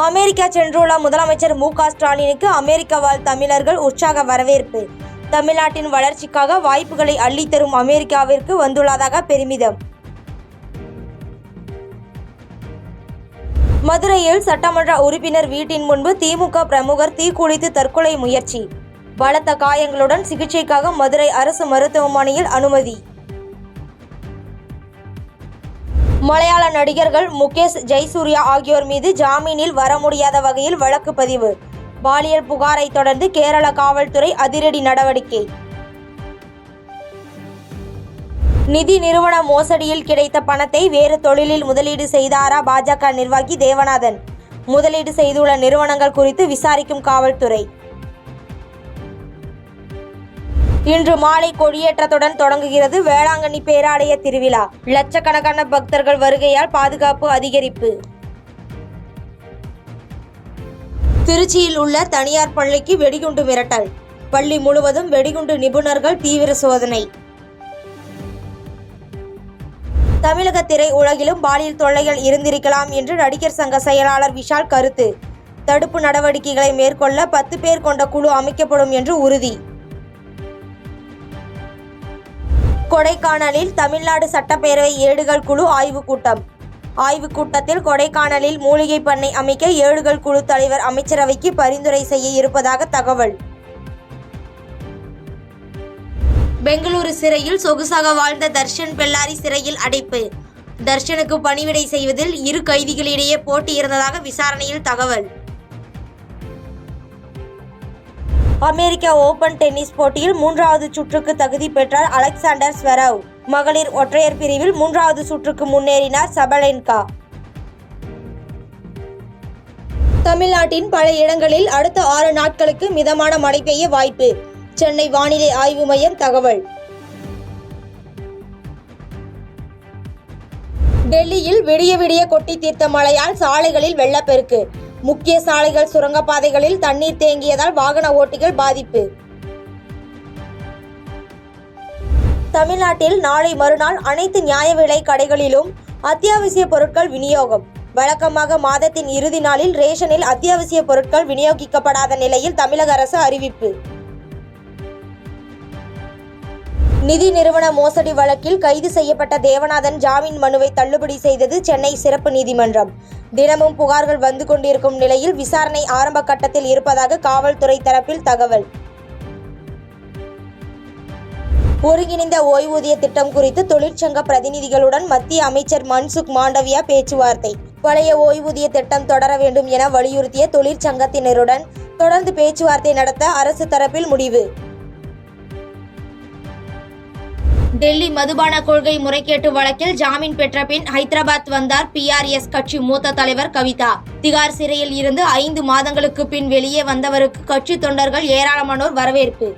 America சென்றுள்ள முதலமைச்சர் மு.க. ஸ்டாலினுக்கு அமெரிக்க வாழ் தமிழர்கள் உற்சாக வரவேற்பு. தமிழ்நாட்டின் வளர்ச்சிக்காக வாய்ப்புகளை அள்ளித்தரும் அமெரிக்காவிற்கு வந்துள்ளதாக பெருமிதம். மதுரையில் சட்டமன்ற உறுப்பினர் வீட்டின் முன்பு திமுக பிரமுகர் தீக்குளித்து தற்கொலை முயற்சி. பலத்த காயங்களுடன் சிகிச்சைக்காக மதுரை அரசு மருத்துவமனையில் அனுமதி. மலையாள நடிகர்கள் முகேஷ், ஜெயசூர்யா ஆகியோர் மீது ஜாமீனில் வர முடியாத வகையில் வழக்கு பதிவு. பாலியல் புகாரை தொடர்ந்து கேரள காவல்துறை அதிரடி நடவடிக்கை. நிதி நிறுவன மோசடியில் கிடைத்த பணத்தை வேறு தொழிலில் முதலீடு செய்தாரா பாஜக நிர்வாகி தேவநாதன். முதலீடு செய்துள்ள நிறுவனங்கள் குறித்து விசாரிக்கும் காவல்துறை. இன்று மாலை கொடியேற்றத்துடன் தொடங்குகிறது வேளாங்கண்ணி பேராலய திருவிழா. லட்சக்கணக்கான பக்தர்கள் வருகையால் பாதுகாப்பு அதிகரிப்பு. திருச்சியில் உள்ள தனியார் பள்ளிக்கு வெடிகுண்டு மிரட்டல். பள்ளி முழுவதும் வெடிகுண்டு நிபுணர்கள் தீவிர சோதனை. தமிழக திரை உலகிலும் பாலியல் தொல்லைகள் இருந்திருக்கலாம் என்று நடிகர் சங்க செயலாளர் விஷால் கருத்து. தடுப்பு நடவடிக்கைகளை மேற்கொள்ள 10 பேர் கொண்ட குழு அமைக்கப்படும் என்று உறுதி. கொடைக்கானலில் தமிழ்நாடு சட்டப்பேரவை ஏடுகள் குழு ஆய்வுக் கூட்டம். ஆய்வுக் கூட்டத்தில் கொடைக்கானலில் மூலிகை பண்ணை அமைக்க ஏடுகள் குழு தலைவர் அமைச்சரவைக்கு பரிந்துரை செய்ய இருப்பதாக தகவல். பெங்களூரு சிறையில் சொகுசாக வாழ்ந்த தர்ஷன் பெல்லாரி சிறையில் அடைப்பு. தர்ஷனுக்கு பணிவிடை செய்வதில் 2 கைதிகளிடையே போட்டி இருந்ததாக விசாரணையில் தகவல். அமெரிக்க ஓபன் டென்னிஸ் போட்டியில் 3வது சுற்றுக்கு தகுதி பெற்றார் அலெக்சாண்டர் ஸ்வெரவ். மகளிர் ஒற்றையர் பிரிவில் 3வது சுற்றுக்கு முன்னேறினார் சபலென்கா. தமிழ்நாட்டின் பல இடங்களில் அடுத்த 6 நாட்களுக்கு மிதமான மழை பெய்ய வாய்ப்பு. சென்னை வானிலை ஆய்வு மையம் தகவல். டெல்லியில் விடிய விடிய கொட்டி தீர்த்த மழையால் சாலைகளில் வெள்ளப்பெருக்கு. முக்கிய சாலைகள், சுரங்கப்பாதைகளில் தண்ணீர் தேங்கியதால் வாகன ஓட்டிகள் பாதிப்பு. தமிழ்நாட்டில் நாளை மறுநாள் அனைத்து நியாய விலை கடைகளிலும் அத்தியாவசிய பொருட்கள் விநியோகம். வழக்கமாக மாதத்தின் இறுதி நாளில் ரேஷனில் அத்தியாவசிய பொருட்கள் விநியோகிக்கப்படாத நிலையில் தமிழக அரசு அறிவிப்பு. நிதி நிறுவன மோசடி வழக்கில் கைது செய்யப்பட்ட தேவநாதன் ஜாமீன் மனுவை தள்ளுபடி செய்தது சென்னை சிறப்பு நீதிமன்றம். தினமும் புகார்கள் வந்து கொண்டிருக்கும் நிலையில் விசாரணை ஆரம்ப கட்டத்தில் இருப்பதாக காவல்துறை தரப்பில் தகவல். ஒருங்கிணைந்த ஓய்வூதிய திட்டம் குறித்து தொழிற்சங்க பிரதிநிதிகளுடன் மத்திய அமைச்சர் மன்சுக் மாண்டவியா பேச்சுவார்த்தை. பழைய ஓய்வூதிய திட்டம் தொடர வேண்டும் என வலியுறுத்திய தொழிற்சங்கத்தினருடன் தொடர்ந்து பேச்சுவார்த்தை நடத்த அரசு தரப்பில் முடிவு. டெல்லி மதுபான கொள்கை முறைகேட்டு வழக்கில் ஜாமீன் பெற்ற பின் ஹைதராபாத் வந்தார் PRS கட்சி மூத்த தலைவர் கவிதா. திகார் சிறையில் இருந்து 5 மாதங்களுக்கு பின் வெளியே வந்தவருக்கு கட்சி தொண்டர்கள் ஏராளமானோர் வரவேற்பு.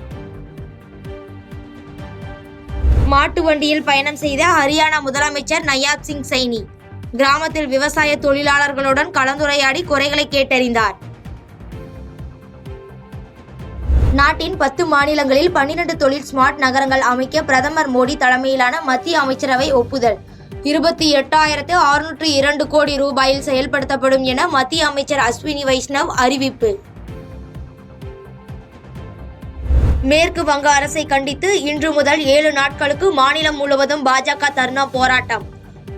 மாட்டு வண்டியில் பயணம் செய்த ஹரியானா முதலமைச்சர் நயாப் சிங் சைனி கிராமத்தில் விவசாய தொழிலாளர்களுடன் கலந்துரையாடி குறைகளை கேட்டறிந்தார். நாட்டின் 10 மாநிலங்களில் 12 தொழில் ஸ்மார்ட் நகரங்கள் அமைக்க பிரதமர் மோடி தலைமையிலான மத்திய அமைச்சரவை ஒப்புதல். 28,602 கோடி ரூபாயில் செயல்படுத்தப்படும் என மத்திய அமைச்சர் அஸ்வினி வைஷ்ணவ் அறிவிப்பு. மேற்கு வங்க அரசை கண்டித்து இன்று முதல் 7 நாட்களுக்கு மாநிலம் முழுவதும் பாஜக தர்ணா போராட்டம்.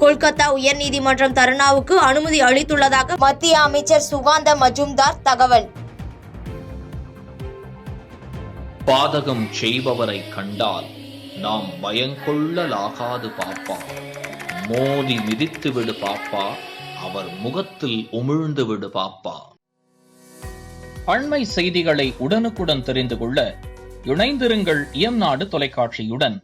கொல்கத்தா உயர்நீதிமன்றம் தர்ணாவுக்கு அனுமதி அளித்துள்ளதாக மத்திய அமைச்சர் சுகாந்த மஜும்தார் தகவல். பாதகம் செய்பவரை கண்டால் நாம் பயங்கொள்ளலாகாது பாப்பா. மோதி மிதித்து விடு பாப்பா, அவர் முகத்தில் உமிழ்ந்து விடு பாப்பா. அண்மை செய்திகளை உடனுக்குடன் தெரிந்து கொள்ள இணைந்திருங்கள் இயம்நாடு தொலைக்காட்சியுடன்.